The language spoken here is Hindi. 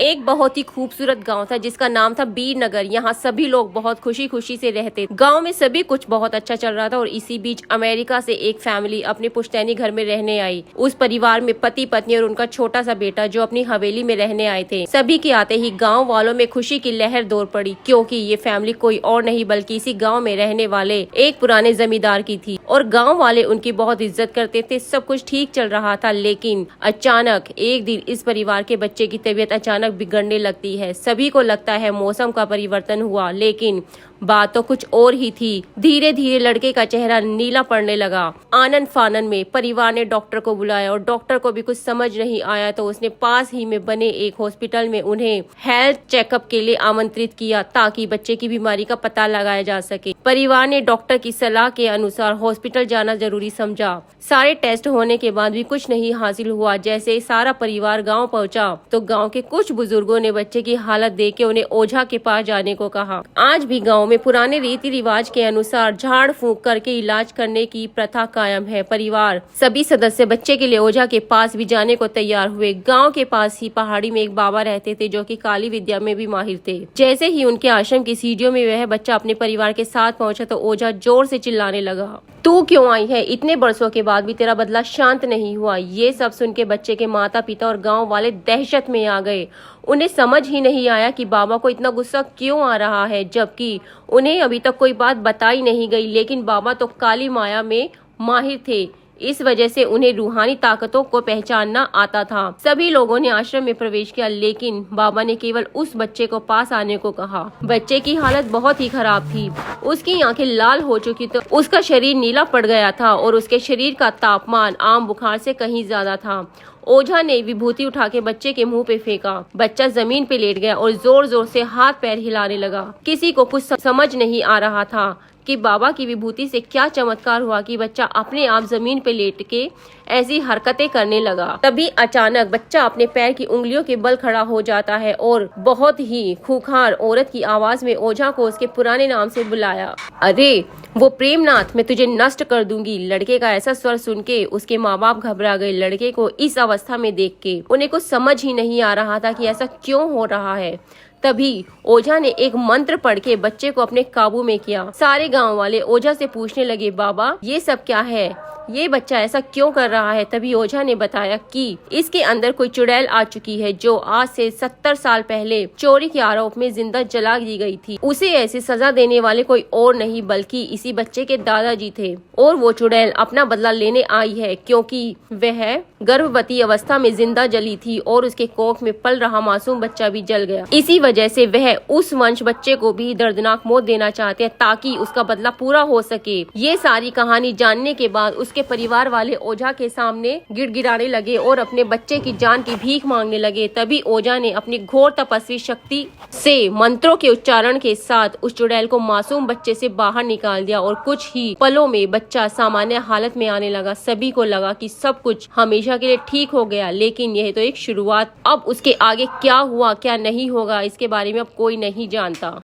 एक बहुत ही खूबसूरत गांव था जिसका नाम था बीरनगर। यहाँ सभी लोग बहुत खुशी खुशी से रहते। गांव में सभी कुछ बहुत अच्छा चल रहा था और इसी बीच अमेरिका से एक फैमिली अपने पुश्तैनी घर में रहने आई। उस परिवार में पति पत्नी और उनका छोटा सा बेटा जो अपनी हवेली में रहने आए थे। सभी के आते ही गाँव वालों में खुशी की लहर दौड़ पड़ी, क्योंकि ये फैमिली कोई और नहीं बल्कि इसी गाँव में रहने वाले एक पुराने जमींदार की थी और गाँव वाले उनकी बहुत इज्जत करते थे। सब कुछ ठीक चल रहा था, लेकिन अचानक एक दिन इस परिवार के बच्चे की तबीयत अचानक बिगड़ने लगती है। सभी को लगता है मौसम का परिवर्तन हुआ, लेकिन बात तो कुछ और ही थी। धीरे धीरे लड़के का चेहरा नीला पड़ने लगा। आनन फानन में परिवार ने डॉक्टर को बुलाया और डॉक्टर को भी कुछ समझ नहीं आया तो उसने पास ही में बने एक हॉस्पिटल में उन्हें हेल्थ चेकअप के लिए आमंत्रित किया, ताकि बच्चे की बीमारी का पता लगाया जा सके। परिवार ने डॉक्टर की सलाह के अनुसार हॉस्पिटल जाना जरूरी समझा। सारे टेस्ट होने के बाद भी कुछ नहीं हासिल हुआ। जैसे सारा परिवार गाँव पहुँचा तो गाँव के कुछ बुजुर्गों ने बच्चे की हालत देख के उन्हें ओझा के पास जाने को कहा। आज भी गाँव में पुराने रीति रिवाज के अनुसार झाड़ फूंक करके इलाज करने की प्रथा कायम है। परिवार सभी सदस्य बच्चे के लिए ओझा के पास भी जाने को तैयार हुए। गांव के पास ही पहाड़ी में एक बाबा रहते थे जो कि काली विद्या में भी माहिर थे। जैसे ही उनके आश्रम की सीढ़ियों में वह बच्चा अपने परिवार के साथ पहुंचा तो ओझा जोर से चिल्लाने लगा, तू क्यों आई है? इतने बरसों के बाद भी तेरा बदला शांत नहीं हुआ। ये सब सुन के बच्चे के माता पिता और गांव वाले दहशत में आ गए। उन्हें समझ ही नहीं आया कि बाबा को इतना गुस्सा क्यों आ रहा है, जबकि उन्हें अभी तक कोई बात बताई नहीं गई। लेकिन बाबा तो काली माया में माहिर थे, इस वजह से उन्हें रूहानी ताकतों को पहचानना आता था। सभी लोगों ने आश्रम में प्रवेश किया, लेकिन बाबा ने केवल उस बच्चे को पास आने को कहा। बच्चे की हालत बहुत ही खराब थी। उसकी आंखें लाल हो चुकी थी, उसका शरीर नीला पड़ गया था और उसके शरीर का तापमान आम बुखार से कहीं ज्यादा था। ओझा ने विभूति उठा के बच्चे के मुंह पे फेंका। बच्चा जमीन पे लेट गया और जोर जोर से हाथ पैर हिलाने लगा। किसी को कुछ समझ नहीं आ रहा था कि बाबा की विभूति से क्या चमत्कार हुआ कि बच्चा अपने आप जमीन पे लेट के ऐसी हरकतें करने लगा। तभी अचानक बच्चा अपने पैर की उंगलियों के बल खड़ा हो जाता है और बहुत ही खूंखार औरत की आवाज में ओझा को उसके पुराने नाम से बुलाया। अरे वो प्रेमनाथ, मैं तुझे नष्ट कर दूंगी। लड़के का ऐसा स्वर सुन के उसके माँ बाप घबरा गए। लड़के को इस अवस्था में देख के उन्हें कुछ समझ ही नहीं आ रहा था कि ऐसा क्यों हो रहा है। तभी ओझा ने एक मंत्र पढ़ के बच्चे को अपने काबू में किया। सारे गांव वाले ओझा से पूछने लगे, बाबा ये सब क्या है? ये बच्चा ऐसा क्यों कर रहा है? तभी ओझा ने बताया कि इसके अंदर कोई चुड़ैल आ चुकी है जो आज से 70 साल पहले चोरी के आरोप में जिंदा जला दी गई थी। उसे ऐसी सजा देने वाले कोई और नहीं बल्कि इसी बच्चे के दादाजी थे और वो चुड़ैल अपना बदला लेने आई है, क्योंकि वह गर्भवती अवस्था में जिंदा जली थी और उसके कोख में पल रहा मासूम बच्चा भी जल गया। इसी वजह से वह उस वंश बच्चे को भी दर्दनाक मौत देना चाहते हैं ताकि उसका बदला पूरा हो सके। ये सारी कहानी जानने के बाद उसके परिवार वाले ओझा के सामने गिड़गिड़ाने लगे और अपने बच्चे की जान की भीख मांगने लगे। तभी ओझा ने अपनी घोर तपस्वी शक्ति से मंत्रों के उच्चारण के साथ उस चुड़ैल को मासूम बच्चे से बाहर निकाल दिया और कुछ ही पलों में बच्चा सामान्य हालत में आने लगा। सभी को लगा कि सब कुछ हमेशा के लिए ठीक हो गया, लेकिन यह तो एक शुरुआत। अब उसके आगे क्या हुआ क्या नहीं होगा इसके बारे में अब कोई नहीं जानता।